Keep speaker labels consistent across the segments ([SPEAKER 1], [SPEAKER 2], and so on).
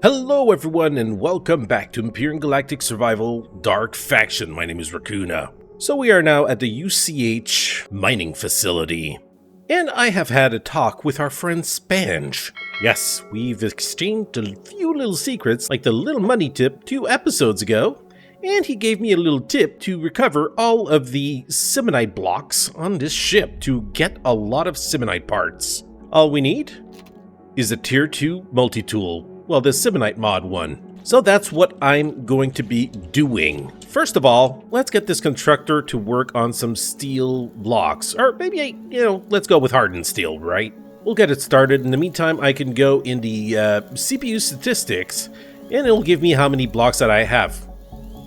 [SPEAKER 1] Hello everyone and welcome back to Empyrion Galactic Survival Dark Faction. My name is Rakoona. So we are now at the UCH mining facility. And I have had a talk with our friend Spange. Yes, we've exchanged a few little secrets like the little money tip 2 episodes ago. And he gave me a little tip to recover all of the Symelite blocks on this ship to get a lot of Symelite parts. All we need is a tier 2 Multitool. Well, the Symelite mod one. So that's what I'm going to be doing. First of all, let's get this constructor to work on some steel blocks. Or maybe, let's go with hardened steel, right? We'll get it started. In the meantime, I can go in the CPU statistics, and it'll give me how many blocks that I have.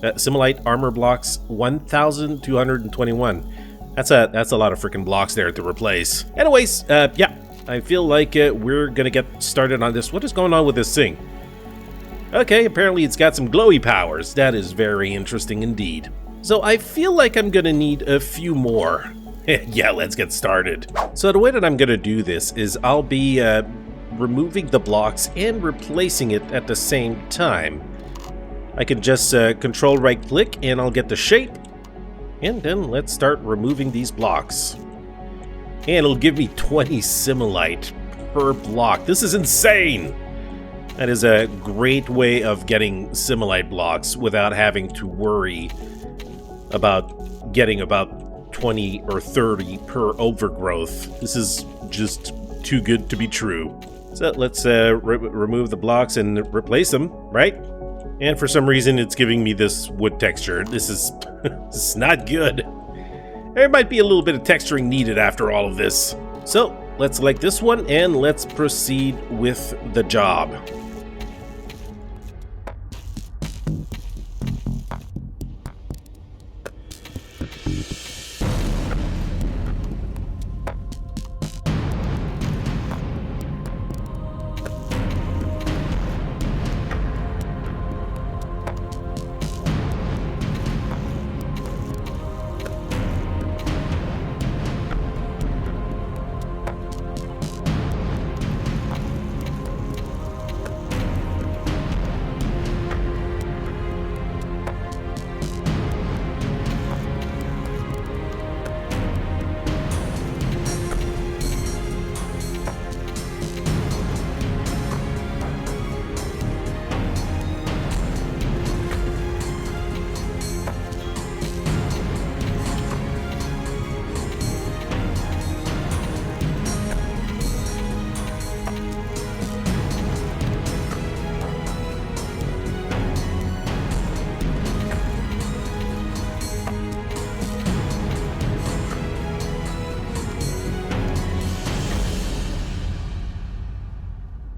[SPEAKER 1] Symelite armor blocks, 1,221. That's a lot of freaking blocks there to replace. Anyways, yeah. I feel like we're gonna get started on this. What is going on with this thing? Okay, apparently it's got some glowy powers. That is very interesting indeed. So I feel like I'm gonna need a few more. Yeah, let's get started. So the way that I'm gonna do this is I'll be removing the blocks and replacing it at the same time. I can just control right click and I'll get the shape. And then let's start removing these blocks. And it'll give me 20 Symelite per block. This is insane! That is a great way of getting Symelite blocks without having to worry about getting about 20 or 30 per overgrowth. This is just too good to be true. So let's remove the blocks and replace them, right? And for some reason it's giving me this wood texture. This is not good. There might be a little bit of texturing needed after all of this. So let's select this one and let's proceed with the job.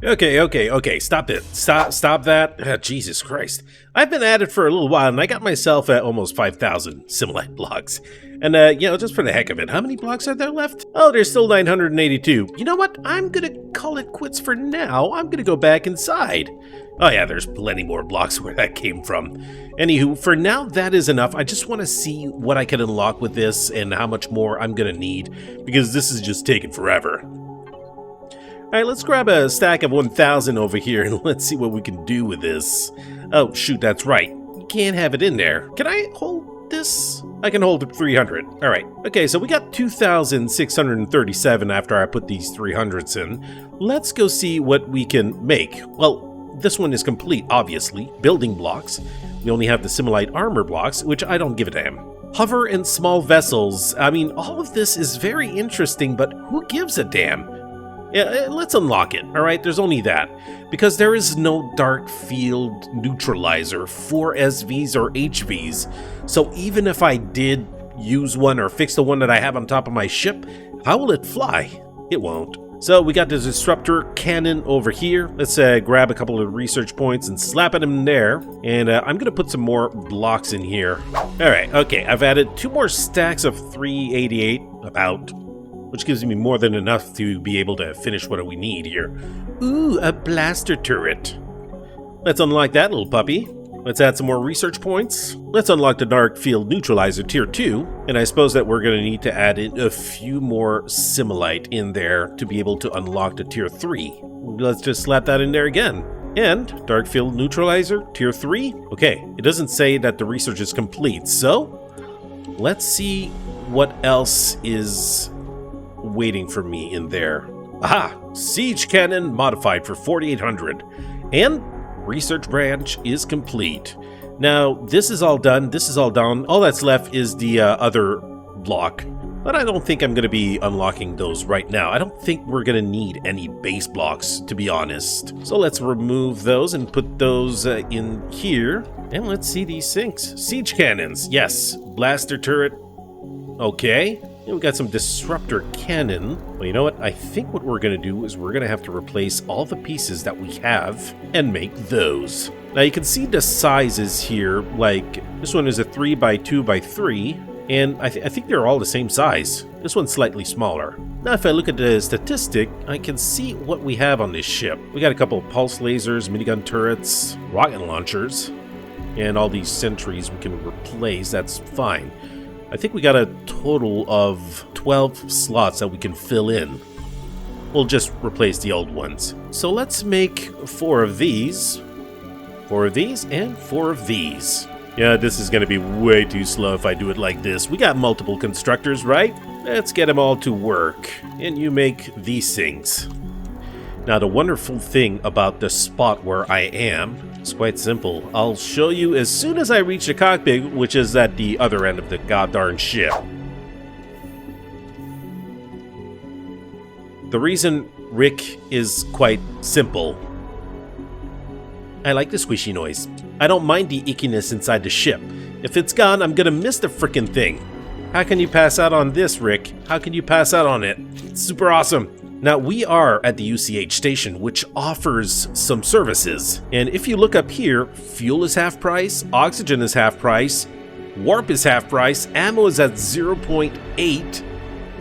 [SPEAKER 1] Okay, stop it. Stop that. Jesus Christ. I've been at it for a little while, and I got myself at almost 5,000 Symelite blocks. And, just for the heck of it, how many blocks are there left? Oh, there's still 982. You know what? I'm gonna call it quits for now. I'm gonna go back inside. Oh yeah, there's plenty more blocks where that came from. Anywho, for now, that is enough. I just want to see what I can unlock with this and how much more I'm gonna need, because this is just taking forever. Alright, let's grab a stack of 1,000 over here and let's see what we can do with this. Oh, shoot, that's right. Can't have it in there. Can I hold this? I can hold it 300. Alright, okay, so we got 2,637 after I put these 300s in. Let's go see what we can make. Well, this one is complete, obviously. Building blocks. We only have the Symelite armor blocks, which I don't give a damn. Hover and small vessels. I mean, all of this is very interesting, but who gives a damn? Yeah, let's unlock it, alright? There's only that. Because there is no dark field neutralizer for SVs or HVs. So even if I did use one or fix the one that I have on top of my ship, how will it fly? It won't. So we got the disruptor cannon over here. Let's grab a couple of research points and slap it in there. And I'm going to put some more blocks in here. Alright, okay. I've added 2 more stacks of 388, about, which gives me more than enough to be able to finish what we need here. Ooh, a blaster turret. Let's unlock that little puppy. Let's add some more research points. Let's unlock the Dark Field Neutralizer Tier 2, and I suppose that we're going to need to add in a few more Symelite in there to be able to unlock the Tier 3. Let's just slap that in there again. And dark field neutralizer, tier 3. Okay, it doesn't say that the research is complete, so let's see what else is waiting for me in there. Aha! Siege cannon modified for 4800. And research branch is complete. Now, this is all done. This is all done. All that's left is the other block. But I don't think I'm going to be unlocking those right now. I don't think we're going to need any base blocks, to be honest. So let's remove those and put those in here. And let's see these things. Siege cannons. Yes. Blaster turret. Okay. And we got some disruptor cannon. Well, you know what? I think what we're going to do is we're going to have to replace all the pieces that we have and make those. Now you can see the sizes here. Like this one is a 3x2x3. And I think they're all the same size. This one's slightly smaller. Now if I look at the statistic, I can see what we have on this ship. We got a couple of pulse lasers, minigun turrets, rocket launchers, and all these sentries we can replace. That's fine. I think we got a total of 12 slots that we can fill in. We'll just replace the old ones. So let's make 4 of these, 4 of these, and 4 of these. Yeah, this is going to be way too slow if I do it like this. We got multiple constructors, right? Let's get them all to work. And you make these things. Now, the wonderful thing about the spot where I am is quite simple. I'll show you as soon as I reach the cockpit, which is at the other end of the goddamn ship. The reason Rick is quite simple. I like the squishy noise. I don't mind the ickiness inside the ship. If it's gone, I'm gonna miss the frickin' thing. How can you pass out on this, Rick? How can you pass out on it? It's super awesome. Now, we are at the UCH station, which offers some services. And if you look up here, fuel is half price, oxygen is half price, warp is half price, ammo is at 0.8,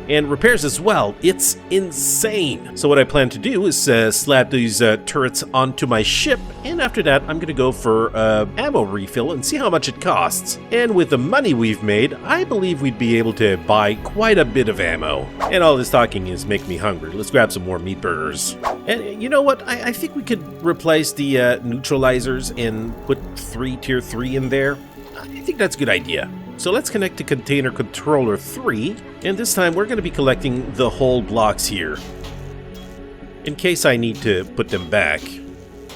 [SPEAKER 1] and repairs as well. It's insane. So what I plan to do is slap these turrets onto my ship, and after that I'm gonna go for ammo refill and see how much it costs. And with the money we've made, I believe we'd be able to buy quite a bit of ammo. And all this talking is making me hungry. Let's grab some more meat burgers. And you know what? I think we could replace the neutralizers and put tier 3 in there. I think that's a good idea. So let's connect to container controller 3, and this time we're going to be collecting the whole blocks here, in case I need to put them back.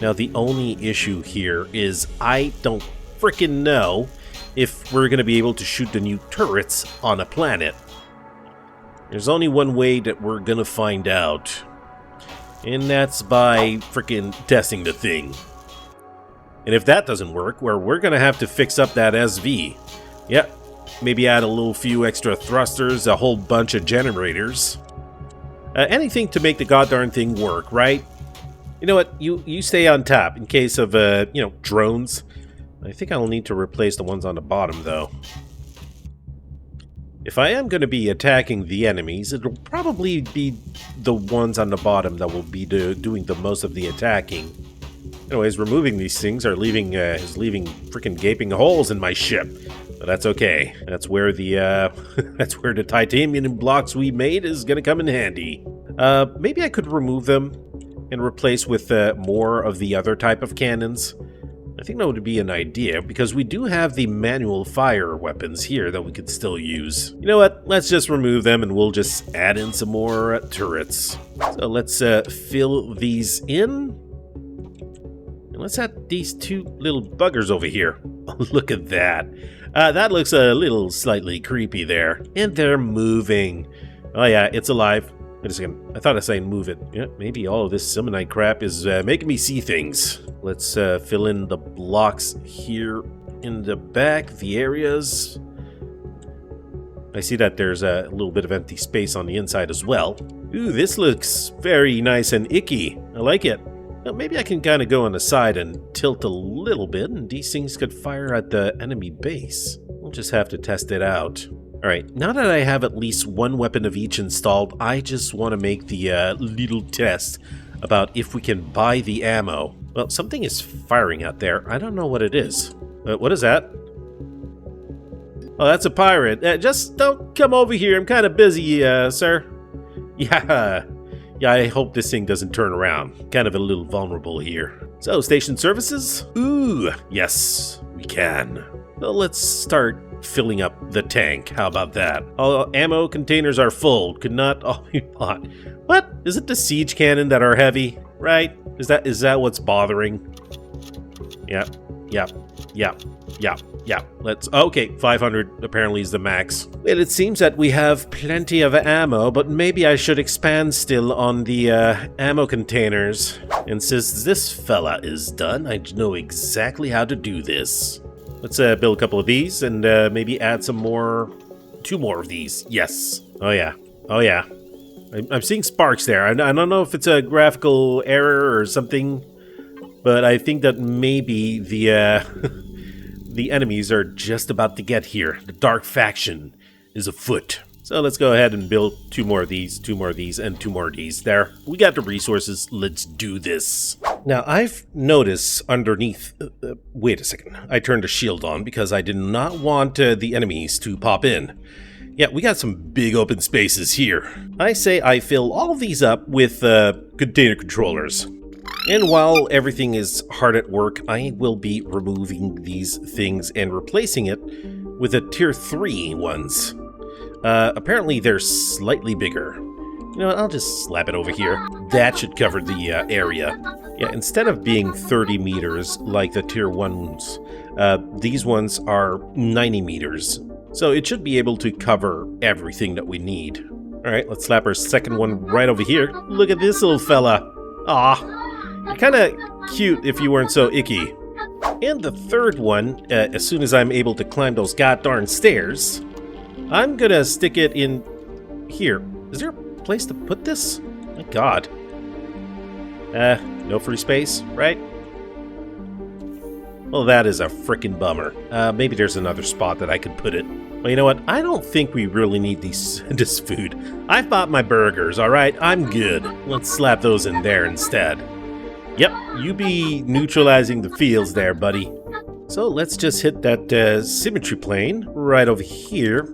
[SPEAKER 1] Now the only issue here is I don't frickin' know if we're going to be able to shoot the new turrets on a planet. There's only one way that we're going to find out, and that's by frickin' testing the thing. And if that doesn't work, well, we're going to have to fix up that SV. Yep, maybe add a few extra thrusters, a whole bunch of generators. Anything to make the goddamn thing work, right? You know what? You stay on top in case of, drones. I think I'll need to replace the ones on the bottom, though. If I am going to be attacking the enemies, it'll probably be the ones on the bottom that will be doing the most of the attacking. Anyways, removing these things is leaving freaking gaping holes in my ship. But that's okay. That's where the that's where the titanium blocks we made is gonna come in handy. Maybe I could remove them and replace with more of the other type of cannons. I think that would be an idea, because we do have the manual fire weapons here that we could still use. You know what? Let's just remove them and we'll just add in some more turrets. So let's fill these in. And let's add these 2 little buggers over here. Look at that. That looks a little slightly creepy there. And they're moving. Oh yeah, it's alive. Wait a second. I thought I said move it. Yeah, maybe all of this Symelite crap is making me see things. Let's fill in the blocks here in the back, the areas. I see that there's a little bit of empty space on the inside as well. Ooh, this looks very nice and icky. I like it. Well, maybe I can kind of go on the side and tilt a little bit, and these things could fire at the enemy base. We'll just have to test it out. Alright, now that I have at least 1 weapon of each installed, I just want to make the little test about if we can buy the ammo. Well, something is firing out there. I don't know what it is. What is that? Oh, that's a pirate. Just don't come over here. I'm kind of busy, sir. Yeah. Yeah, I hope this thing doesn't turn around. Kind of a little vulnerable here. So, station services? Ooh, yes, we can. Well, let's start filling up the tank. How about that? All ammo containers are full. Could not all be bought. What? Is it the siege cannon that are heavy? Right? Is that what's bothering? Yep. Let's... Okay, 500 apparently is the max. Well, it seems that we have plenty of ammo, but maybe I should expand still on the ammo containers. And since this fella is done, I know exactly how to do this. Let's build a couple of these and maybe add some more... 2 more of these. Yes. Oh, yeah. I'm seeing sparks there. I don't know if it's a graphical error or something, but I think that maybe the the enemies are just about to get here. The dark faction is afoot. So let's go ahead and build 2 more of these, 2 more of these, and 2 more of these. There. We got the resources. Let's do this. Now, I've noticed underneath... wait a second. I turned the shield on because I did not want the enemies to pop in. Yeah, we got some big open spaces here. I say I fill all of these up with container controllers. And while everything is hard at work, I will be removing these things and replacing it with a tier 3 ones. Apparently they're slightly bigger. You know what, I'll just slap it over here. That should cover the area. Yeah, instead of being 30 meters like the tier 1s, these ones are 90 meters. So it should be able to cover everything that we need. Alright, let's slap our second one right over here. Look at this little fella. Aw, you're kinda cute if you weren't so icky. And the third one, as soon as I'm able to climb those goddarn stairs, I'm gonna stick it in here. Is there a place to put this? My god. No free space, right? Well, that is a frickin' bummer. Maybe there's another spot that I could put it. Well, you know what? I don't think we really need this food. I've bought my burgers, alright? I'm good. Let's slap those in there instead. Yep, you be neutralizing the fields there, buddy. So let's just hit that symmetry plane right over here.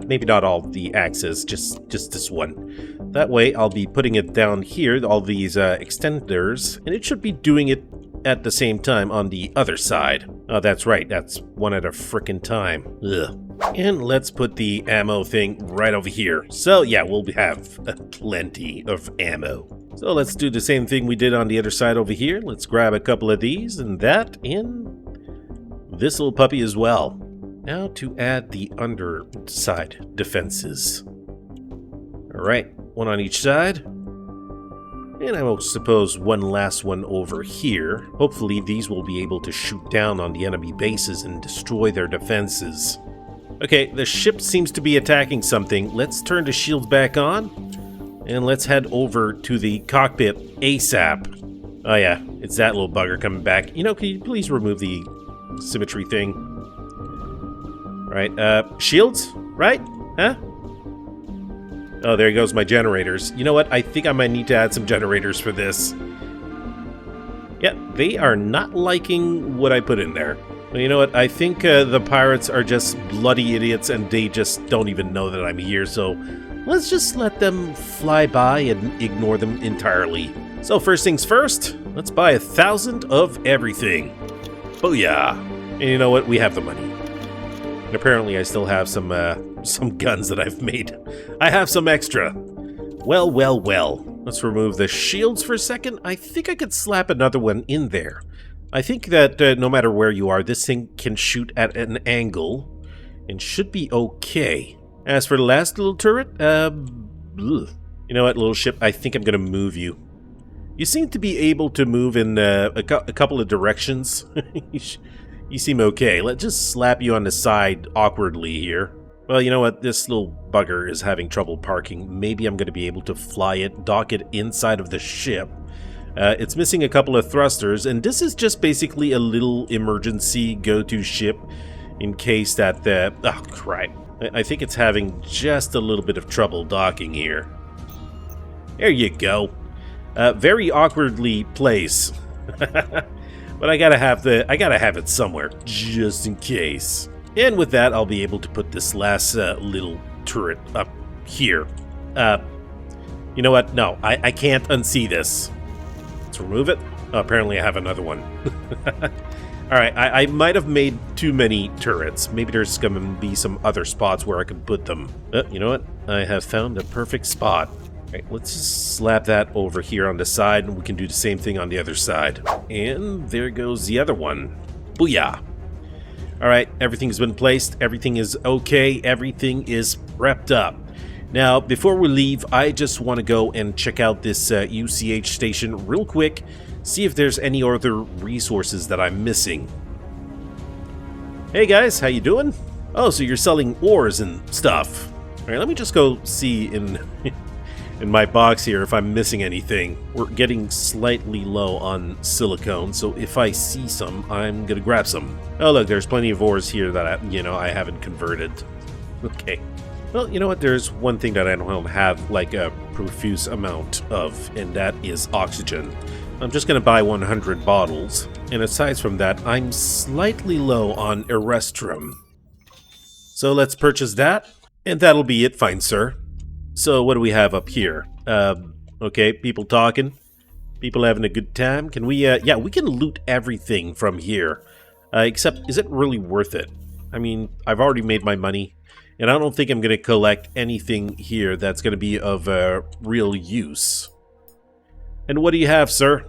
[SPEAKER 1] Maybe not all the axes, just this one. That way I'll be putting it down here, all these extenders, and it should be doing it at the same time on the other side. Oh, that's right, that's one at a frickin' time. Ugh. And let's put the ammo thing right over here. So yeah, we'll have plenty of ammo. So let's do the same thing we did on the other side over here. Let's grab a couple of these and that, and this little puppy as well. Now to add the underside defenses. Alright, one on each side. And I will suppose one last one over here. Hopefully these will be able to shoot down on the enemy bases and destroy their defenses. Okay, the ship seems to be attacking something. Let's turn the shields back on. And let's head over to the cockpit ASAP. Oh yeah, it's that little bugger coming back. You know, can you please remove the symmetry thing? Right, shields? Right? Huh? Oh, there goes my generators. You know what? I think I might need to add some generators for this. Yeah, they are not liking what I put in there. Well, you know what? I think the pirates are just bloody idiots and they just don't even know that I'm here, so let's just let them fly by and ignore them entirely. So first things first, let's buy 1,000 of everything. Booyah! And you know what? We have the money. And apparently I still have some guns that I've made. I have some extra. Well. Let's remove the shields for a second. I think I could slap another one in there. I think that no matter where you are, this thing can shoot at an angle and should be okay. As for the last little turret, you know what, little ship, I think I'm going to move you. You seem to be able to move in a couple of directions. You seem okay. Let's just slap you on the side awkwardly here. Well, you know what? This little bugger is having trouble parking. Maybe I'm going to be able to fly it, dock it inside of the ship. It's missing a couple of thrusters, and this is just basically a little emergency go-to ship in case that oh, crap. I think it's having just a little bit of trouble docking here. There you go. Very awkwardly placed. But I gotta have it somewhere, just in case. And with that, I'll be able to put this last little turret up here. You You know what? No, I can't unsee this. Let's remove it. Oh, apparently I have another one. Alright, I might have made too many turrets. Maybe there's going to be some other spots where I can put them. You know what? I have found a perfect spot. Alright, let's just slap that over here on the side, and we can do the same thing on the other side. And there goes the other one. Booyah! Alright, everything's been placed. Everything is okay. Everything is prepped up. Now, before we leave, I just want to go and check out this UCH station real quick. See if there's any other resources that I'm missing. Hey guys, how you doing? Oh, so you're selling ores and stuff. Alright, let me just go see in my box here if I'm missing anything. We're getting slightly low on silicone, so if I see some, I'm gonna grab some. Oh look, there's plenty of ores here that I haven't converted. Okay. Well, you know what, there's one thing that I don't have like a profuse amount of, and that is oxygen. I'm just gonna buy 100 bottles, and aside from that, I'm slightly low on erestrum. So let's purchase that, and that'll be it, fine sir. So what do we have up here? Okay, people talking. People having a good time. Can we, yeah, we can loot everything from here. Except, is it really worth it? I mean, I've already made my money, and I don't think I'm going to collect anything here that's going to be of real use. And what do you have, sir?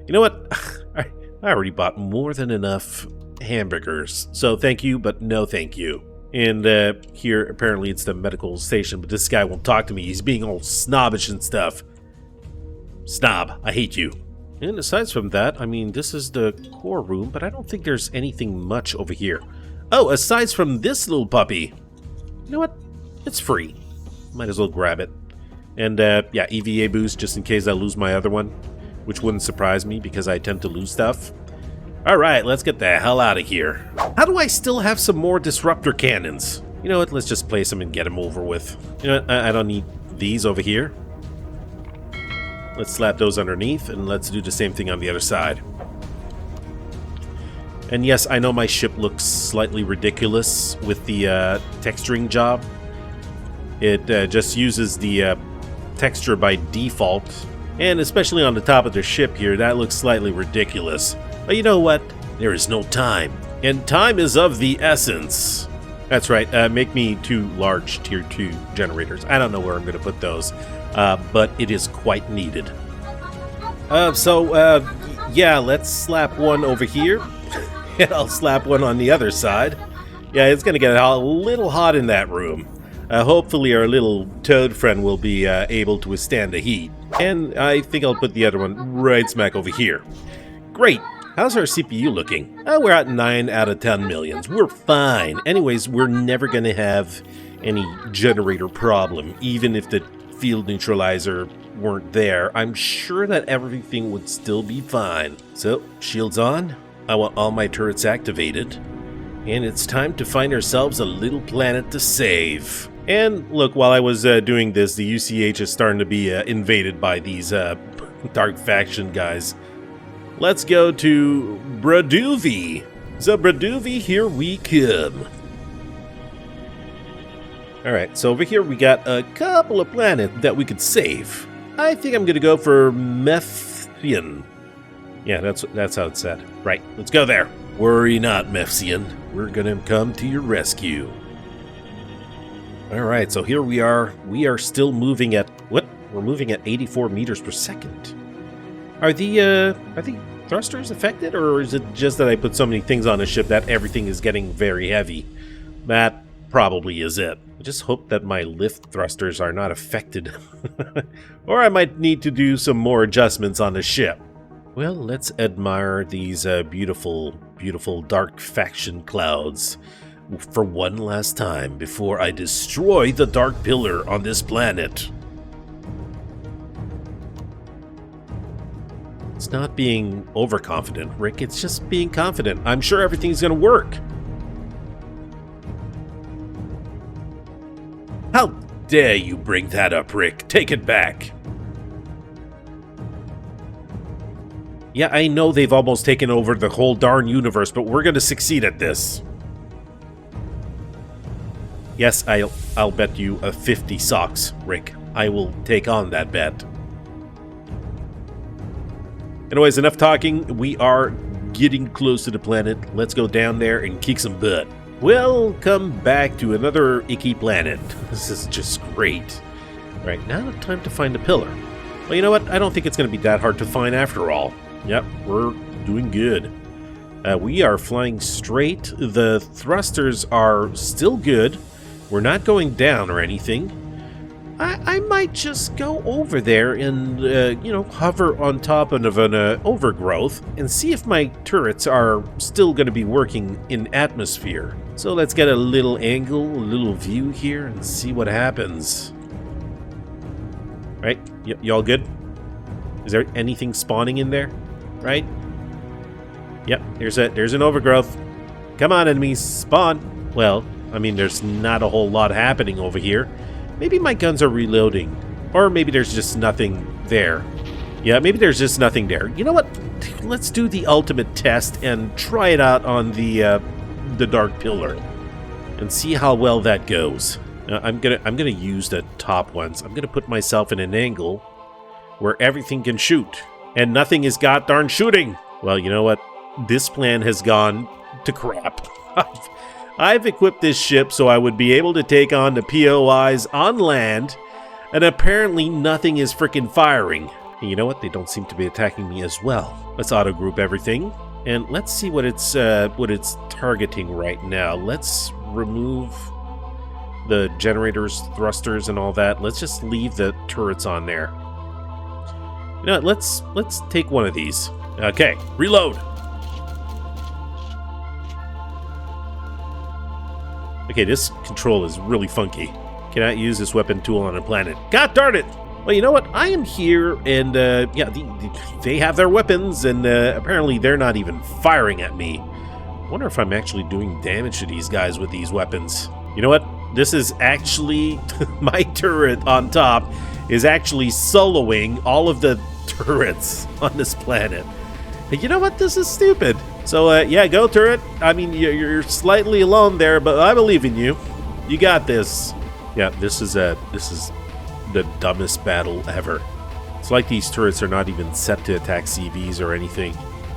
[SPEAKER 1] You know what? I already bought more than enough hamburgers, so thank you, but no thank you. And here, apparently it's the medical station, but this guy won't talk to me. He's being all snobbish and stuff. Snob, I hate you. And aside from that, I mean, this is the core room, but I don't think there's anything much over here. Oh, aside from this little puppy. You know what? It's free. Might as well grab it. And, yeah, EVA boost just in case I lose my other one, which wouldn't surprise me because I tend to lose stuff. Alright, let's get the hell out of here. How do I still have some more disruptor cannons? You know what, let's just place them and get them over with. You know what, I don't need these over here. Let's slap those underneath, and let's do the same thing on the other side. And yes, I know my ship looks slightly ridiculous with the texturing job. It just uses the texture by default, and especially on the top of the ship here, that looks slightly ridiculous. But you know what? There is no time. And time is of the essence. That's right. Make me 2 large tier 2 generators. I don't know where I'm going to put those. But it is quite needed. Yeah, let's slap one over here. And I'll slap one on the other side. Yeah, it's going to get a little hot in that room. Hopefully our little toad friend will be able to withstand the heat. And I think I'll put the other one right smack over here. Great. How's our CPU looking? We're at 9 out of 10 millions. We're fine. Anyways, we're never going to have any generator problem. Even if the field neutralizer weren't there, I'm sure that everything would still be fine. So, shields on. I want all my turrets activated. And it's time to find ourselves a little planet to save. And look, while I was doing this, the UCH is starting to be invaded by these dark faction guys. Let's go to Braduvi. So Braduvi, here we come. Alright, so over here we got a couple of planets that we could save. I think I'm gonna go for Mephian. Yeah, that's how it's said. Right, let's go there. Worry not, Mephian. We're gonna come to your rescue. Alright, so here we are. We are still moving at... what? We're moving at 84 meters per second. Are the thrusters affected, or is it just that I put so many things on the ship that everything is getting very heavy? That probably is it. I just hope that my lift thrusters are not affected. Or I might need to do some more adjustments on the ship. Well, let's admire these beautiful, beautiful dark faction clouds for one last time before I destroy the dark pillar on this planet. It's not being overconfident, Rick. It's just being confident. I'm sure everything's gonna work. How dare you bring that up, Rick? Take it back. Yeah, I know they've almost taken over the whole darn universe, but we're gonna succeed at this. Yes, I'll bet you 50 socks, Rick. I will take on that bet. Anyways, enough talking. We are getting close to the planet. Let's go down there and kick some butt. Welcome back to another icky planet. This is just great. Right, now time to find a pillar. Well, you know what? I don't think it's going to be that hard to find after all. Yep, we're doing good. We are flying straight. The thrusters are still good. We're not going down or anything. I might just go over there and, you know, hover on top of an overgrowth and see if my turrets are still going to be working in atmosphere. So let's get a little angle, a little view here and see what happens. Right? Y'all good? Is there anything spawning in there? Right? Yep, there's an overgrowth. Come on, enemies, spawn. Well, I mean, there's not a whole lot happening over here. Maybe my guns are reloading. Or maybe there's just nothing there. Yeah, maybe there's just nothing there. You know what? Let's do the ultimate test and try it out on the dark pillar. And see how well that goes. I'm gonna use the top ones. I'm gonna put myself in an angle where everything can shoot. And nothing is god darn shooting. Well, you know what? This plan has gone to crap. I've equipped this ship so I would be able to take on the POIs on land, and apparently nothing is freaking firing. And you know what? They don't seem to be attacking me as well. Let's auto group everything, and let's see what it's targeting right now. Let's remove the generators, thrusters, and all that. Let's just leave the turrets on there. You know what? Let's take one of these. Okay, reload. Okay, this control is really funky. Cannot use this weapon tool on a planet. God darn it! Well, you know what? I am here, and yeah, they have their weapons, and apparently they're not even firing at me. I wonder if I'm actually doing damage to these guys with these weapons. You know what? This is actually my turret on top is actually soloing all of the turrets on this planet. And you know what? This is stupid. So, yeah, go turret. I mean, you're slightly alone there, but I believe in you. You got this. Yeah, this is the dumbest battle ever. It's like these turrets are not even set to attack CVs or anything.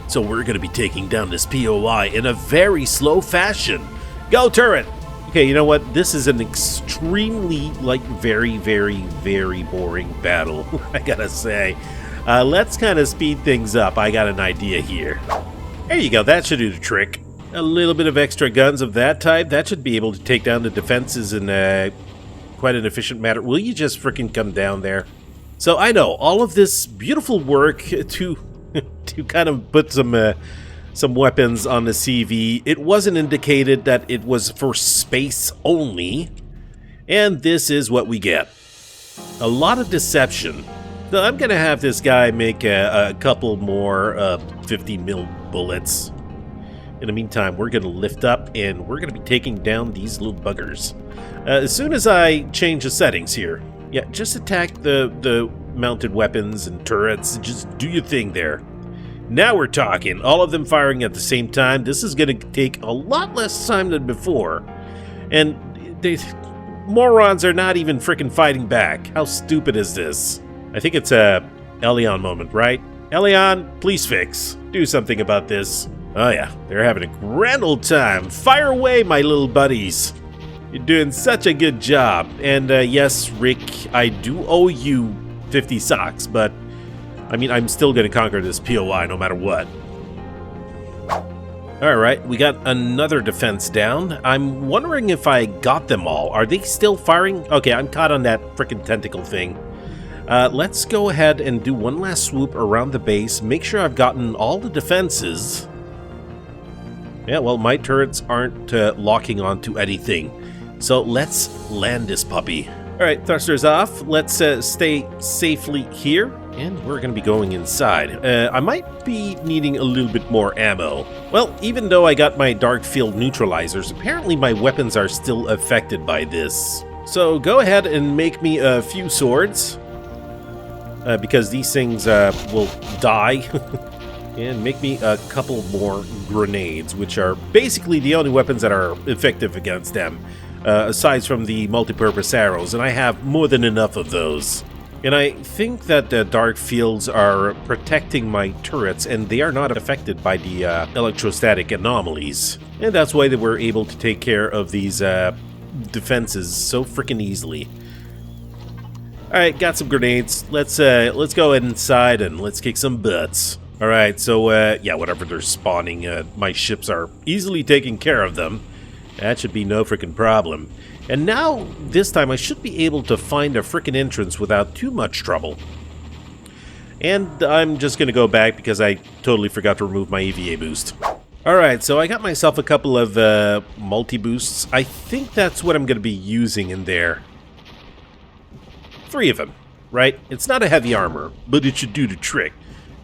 [SPEAKER 1] So we're going to be taking down this POI in a very slow fashion. Go turret! Okay, you know what? This is an extremely, like, very, very, very boring battle, I gotta say. Let's kind of speed things up. I got an idea here. There you go. That should do the trick. A little bit of extra guns of that type. That should be able to take down the defenses in quite an efficient manner. Will you just freaking come down there? So I know all of this beautiful work to kind of put some weapons on the CV. It wasn't indicated that it was for space only. And this is what we get. A lot of deception. So I'm going to have this guy make a couple more 50 mil bullets. In the meantime, we're going to lift up and we're going to be taking down these little buggers. As soon as I change the settings here, yeah, just attack the mounted weapons and turrets. Just do your thing there. Now we're talking. All of them firing at the same time. This is going to take a lot less time than before. And morons are not even freaking fighting back. How stupid is this? I think it's a Elion moment, right? Elion, please fix. Do something about this. Oh yeah, they're having a grand old time. Fire away, my little buddies. You're doing such a good job. And yes, Rick, I do owe you 50 socks, but I mean, I'm still going to conquer this POI no matter what. Alright, we got another defense down. I'm wondering if I got them all. Are they still firing? Okay, I'm caught on that frickin' tentacle thing. Let's go ahead and do one last swoop around the base. Make sure I've gotten all the defenses. Yeah, well, my turrets aren't locking onto anything. So let's land this puppy. Alright, thrusters off. Let's stay safely here. And we're going to be going inside. I might be needing a little bit more ammo. Well, even though I got my dark field neutralizers, apparently my weapons are still affected by this. So go ahead and make me a few swords. Because these things will die. And make me a couple more grenades, which are basically the only weapons that are effective against them. aside from the multi-purpose arrows, and I have more than enough of those. And I think that the dark fields are protecting my turrets, and they are not affected by the electrostatic anomalies. And that's why they were able to take care of these defenses so freaking easily. Alright, got some grenades. Let's go inside and let's kick some butts. Alright, so yeah, whatever they're spawning, my ships are easily taking care of them. That should be no freaking problem. And now, this time, I should be able to find a freaking entrance without too much trouble. And I'm just going to go back because I totally forgot to remove my EVA boost. Alright, so I got myself a couple of multi-boosts. I think that's what I'm going to be using in there. 3 of them, right? It's not a heavy armor, but it should do the trick.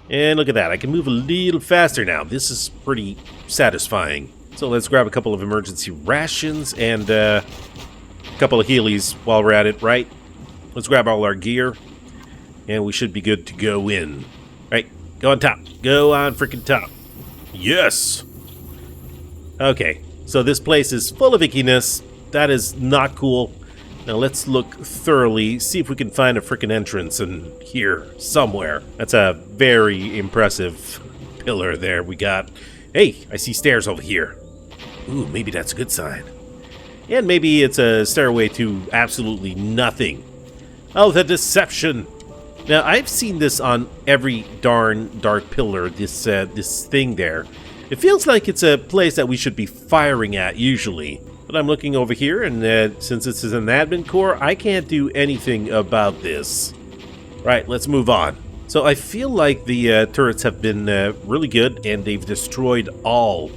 [SPEAKER 1] And look at that, I can move a little faster now. This is pretty satisfying. So let's grab a couple of emergency rations and a couple of healies while we're at it, right? Let's grab all our gear, and we should be good to go in. Right, go on top. Go on freaking top. Yes! Okay, so this place is full of ickiness. That is not cool. Now let's look thoroughly, see if we can find a freaking entrance in here somewhere. That's a very impressive pillar there we got. Hey, I see stairs over here. Ooh, maybe that's a good sign. And maybe it's a stairway to absolutely nothing. Oh, the deception! Now, I've seen this on every darn dark pillar, this thing there. It feels like it's a place that we should be firing at, usually. But I'm looking over here, and since this is an admin core, I can't do anything about this. Right, let's move on. So I feel like the turrets have been really good, and they've destroyed all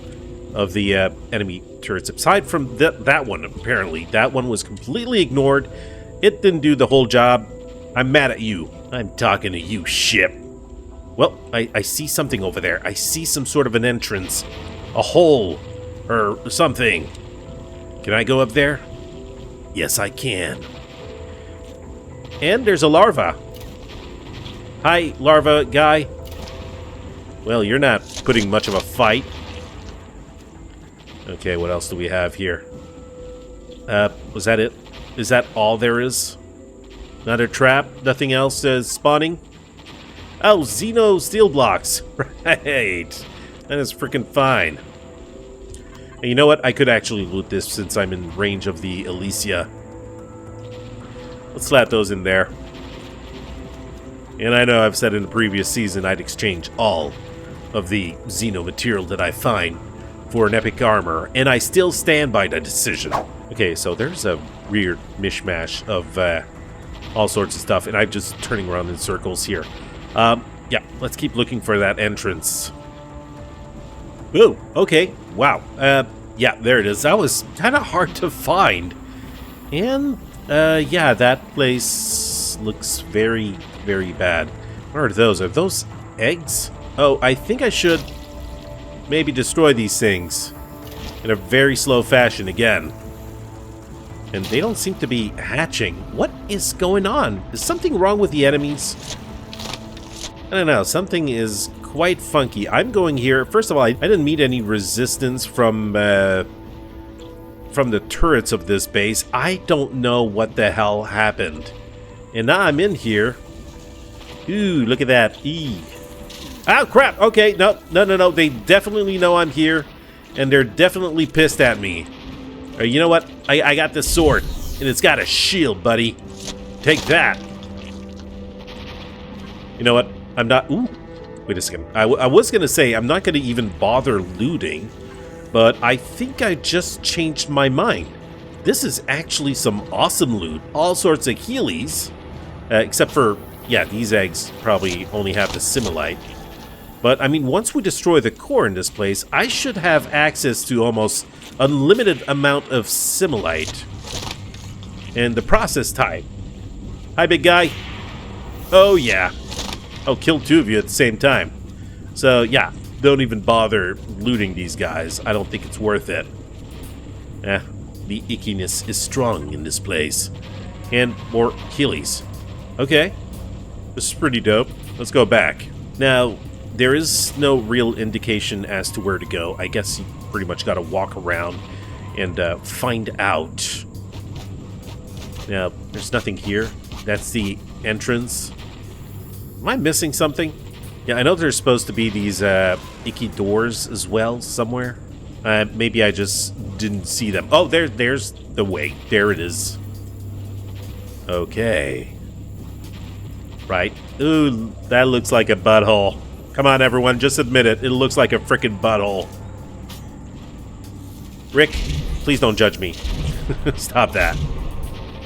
[SPEAKER 1] of the enemy turrets, aside from that one, apparently. That one was completely ignored. It didn't do the whole job. I'm mad at you. I'm talking to you, ship. Well, I see something over there. I see some sort of an entrance. A hole. Or something. Can I go up there? Yes, I can. And there's a larva. Hi, larva guy. Well, you're not putting much of a fight. Okay, what else do we have here? Was that it? Is that all there is? Another trap? Nothing else spawning? Oh, Xeno steel blocks. Right. That is freaking fine. And you know what? I could actually loot this since I'm in range of the Elysia. Let's slap those in there. And I know I've said in the previous season I'd exchange all of the Xeno material that I find for an epic armor, and I still stand by that decision. Okay, so there's a weird mishmash of all sorts of stuff, and I'm just turning around in circles here. Yeah, let's keep looking for that entrance. Ooh, okay, wow. Yeah, there it is. That was kind of hard to find. And, yeah, that place looks very, very bad. What are those? Are those eggs? Oh, I think I should maybe destroy these things in a very slow fashion again. And they don't seem to be hatching. What is going on? Is something wrong with the enemies? I don't know. Something is quite funky. I'm going here. First of all, I didn't meet any resistance from the turrets of this base. I don't know what the hell happened. And now I'm in here. Ooh, look at that. Eee. Oh, crap. Okay, no. They definitely know I'm here. And they're definitely pissed at me. You know what? I got this sword. And it's got a shield, buddy. Take that. You know what? I'm not... Ooh. Wait a second. I was going to say I'm not going to even bother looting. But I think I just changed my mind. This is actually some awesome loot. All sorts of healies. Except for... Yeah, these eggs probably only have the Symelite. But, I mean, once we destroy the core in this place, I should have access to almost unlimited amount of Symelite. And the process type. Hi, big guy. Oh, yeah. I'll kill 2 of you at the same time. So, yeah, don't even bother looting these guys. I don't think it's worth it. The ickiness is strong in this place. And more healies. Okay. This is pretty dope. Let's go back. Now, there is no real indication as to where to go. I guess you pretty much got to walk around and find out. Now, there's nothing here. That's the entrance. Am I missing something? Yeah, I know there's supposed to be these icky doors as well somewhere. Maybe I just didn't see them. Oh, there's the way. There it is. Okay. Right. Ooh, that looks like a butthole. Come on, everyone, just admit it. It looks like a frickin' butthole. Rick, please don't judge me. Stop that.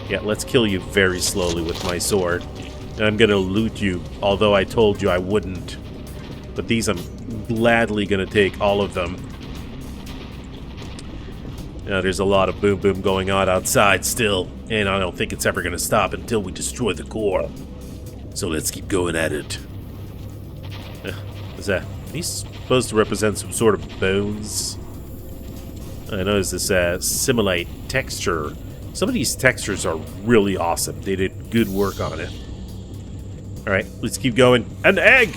[SPEAKER 1] Yeah, let's kill you very slowly with my sword. And I'm gonna loot you, although I told you I wouldn't. But these I'm gladly gonna take all of them. Now, there's a lot of boom boom going on outside still, and I don't think it's ever gonna stop until we destroy the core. So let's keep going at it. Are these supposed to represent some sort of bones? I noticed this Symelite texture. Some of these textures are really awesome. They did good work on it. Alright, let's keep going. An egg!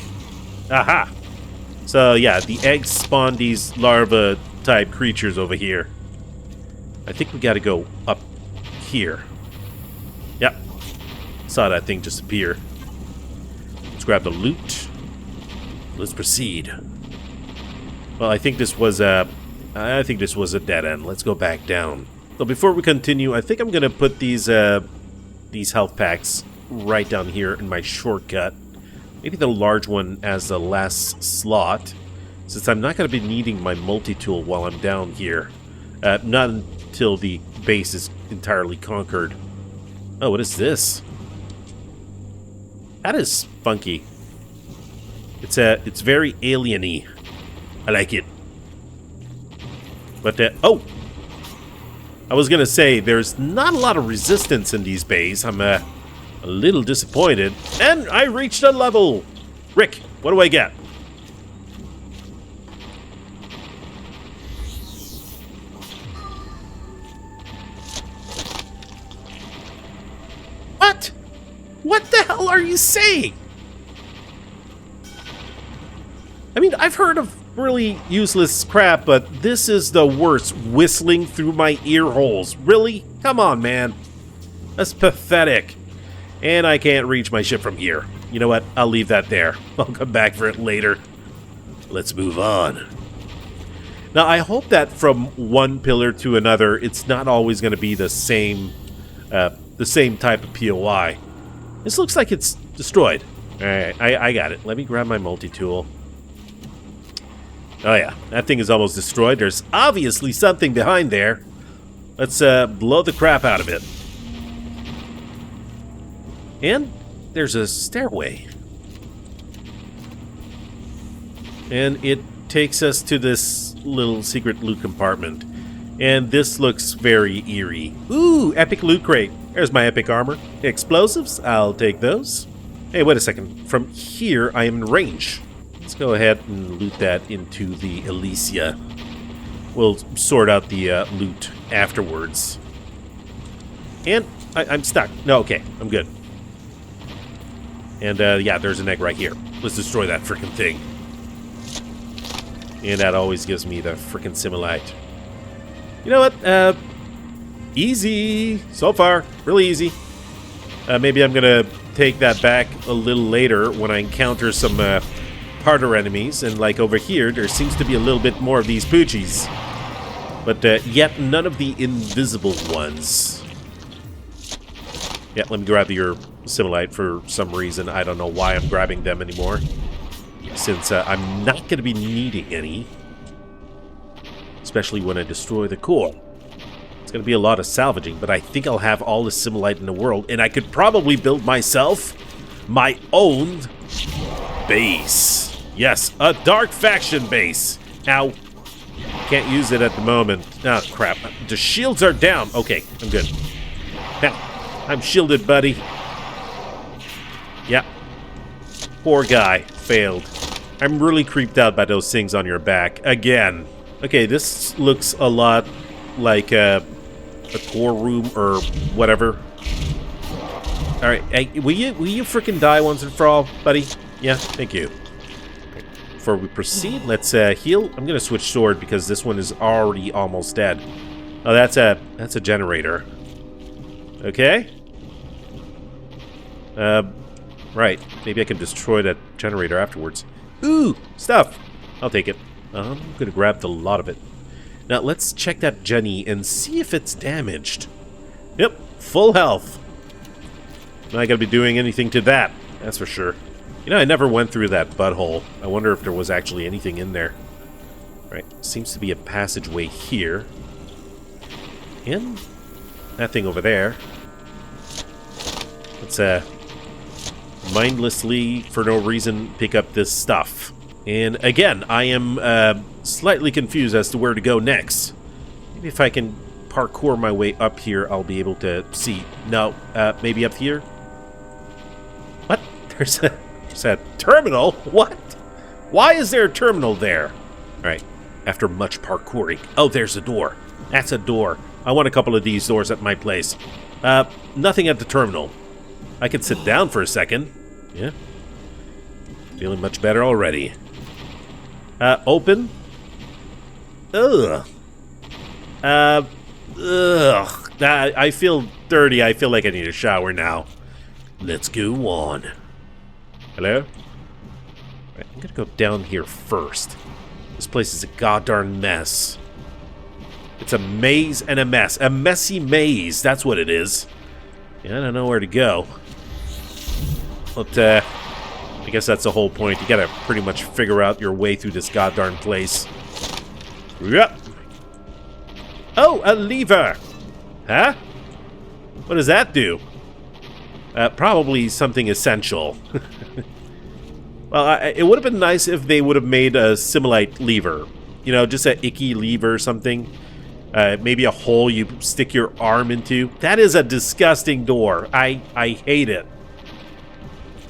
[SPEAKER 1] Aha! So yeah, the eggs spawn these larva-type creatures over here. I think we gotta go up here. Yep. Saw that thing just appear. Let's grab the loot. Let's proceed. Well, I think this was a dead end. Let's go back down. So before we continue, I think I'm gonna put these health packs right down here in my shortcut. Maybe the large one as the last slot, since I'm not gonna be needing my multi-tool while I'm down here. Not until the base is entirely conquered. Oh, what is this? That is funky. It's very alien-y. I like it. But oh! I was gonna say, there's not a lot of resistance in these bays. I'm a little disappointed. And I reached a level! Rick, what do I get? What? What the hell are you saying? I mean, I've heard of really useless crap, but this is the worst, whistling through my ear holes. Really? Come on, man. That's pathetic. And I can't reach my ship from here. You know what? I'll leave that there. I'll come back for it later. Let's move on. Now, I hope that from one pillar to another, it's not always going to be the same type of POI. This looks like it's destroyed. All right, I got it. Let me grab my multi-tool. Oh yeah, that thing is almost destroyed. There's obviously something behind there. Let's blow the crap out of it. And there's a stairway. And it takes us to this little secret loot compartment. And this looks very eerie. Ooh, epic loot crate. There's my epic armor. Explosives, I'll take those. Hey, wait a second. From here, I am in range. Let's go ahead and loot that into the Elysia. We'll sort out the loot afterwards. And I'm stuck. No, okay, I'm good. And yeah, there's an egg right here. Let's destroy that frickin' thing. And that always gives me the frickin' Symelite. You know what? Easy so far. Really easy. Maybe I'm gonna take that back a little later when I encounter some harder enemies, and like over here, there seems to be a little bit more of these poochies. But yet none of the invisible ones. Yeah, let me grab your Symelite for some reason. I don't know why I'm grabbing them anymore, since I'm not going to be needing any. Especially when I destroy the core. It's going to be a lot of salvaging, but I think I'll have all the Symelite in the world, and I could probably build myself my own base. Yes, a dark faction base. Ow. Can't use it at the moment. Oh, crap. The shields are down. Okay, I'm good. Now, I'm shielded, buddy. Yeah. Poor guy. Failed. I'm really creeped out by those things on your back. Again. Okay, this looks a lot like a core room or whatever. Alright, hey, will you freaking die once and for all, buddy? Yeah, thank you. Before we proceed, let's heal. I'm gonna switch sword because this one is already almost dead. Oh, that's a generator. Okay. Right. Maybe I can destroy that generator afterwards. Ooh, stuff. I'll take it. I'm gonna grab the lot of it. Now, let's check that Jenny and see if it's damaged. Yep, full health. Not gonna be doing anything to that, that's for sure. You know, I never went through that butthole. I wonder if there was actually anything in there. Right, seems to be a passageway here. And that thing over there. Let's, mindlessly, for no reason, pick up this stuff. And again, I am slightly confused as to where to go next. Maybe if I can parkour my way up here, I'll be able to see. No, maybe up here? What? There's a terminal? What? Why is there a terminal there? Alright, after much parkouring. Oh, there's a door. That's a door. I want a couple of these doors at my place. Nothing at the terminal. I could sit down for a second. Yeah. Feeling much better already. Open. Ugh. Ugh. I feel dirty. I feel like I need a shower now. Let's go on. Hello? Right, I'm gonna go down here first. This place is a goddarn mess. It's a maze and a mess. A messy maze. That's what it is. Yeah, I don't know where to go. But, I guess that's the whole point. You gotta pretty much figure out your way through this goddarn place. Yep. Oh, a lever! Huh? What does that do? Probably something essential. Well, it would have been nice if they would have made a Symelite lever. You know, just an icky lever or something. Maybe a hole you stick your arm into. That is a disgusting door. I hate it.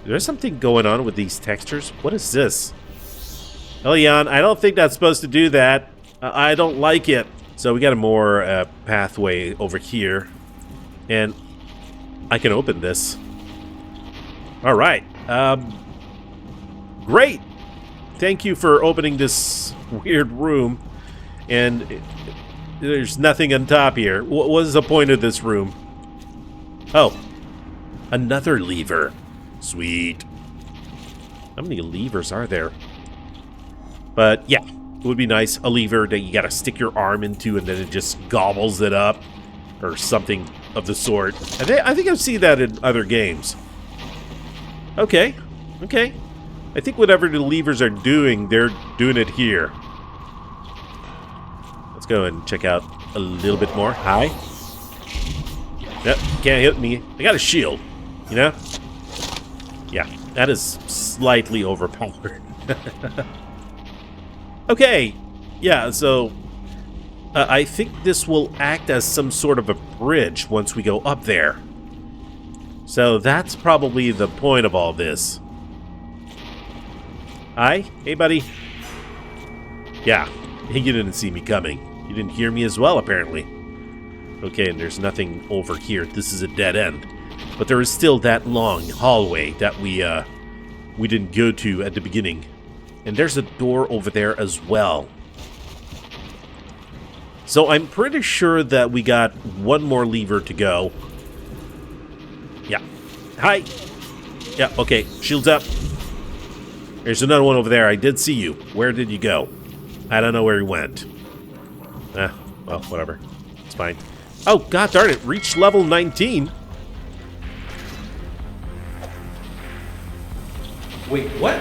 [SPEAKER 1] There's something going on with these textures. What is this? Elion, I don't think that's supposed to do that. I don't like it. So we got a more pathway over here. And I can open this. All right. Great. Thank you for opening this weird room. And there's nothing on top here. What is the point of this room? Oh. Another lever. Sweet. How many levers are there? But yeah, it would be nice. A lever that you gotta stick your arm into and then it just gobbles it up. Or something of the sort. I think I've seen that in other games. Okay. Okay. I think whatever the levers are doing, they're doing it here. Let's go and check out a little bit more. Hi. Yep, can't hit me. I got a shield, you know? Yeah, that is slightly overpowered. Okay, yeah, so I think this will act as some sort of a bridge once we go up there. So that's probably the point of all this. Hi? Hey, buddy. Yeah, you didn't see me coming. You didn't hear me as well, apparently. Okay, and there's nothing over here. This is a dead end. But there is still that long hallway that we didn't go to at the beginning. And there's a door over there as well. So I'm pretty sure that we got one more lever to go. Yeah. Hi. Yeah, okay. Shields up. There's another one over there. I did see you. Where did you go? I don't know where he went. Well, whatever. It's fine. Oh, god darn it. Reached level 19. Wait, what?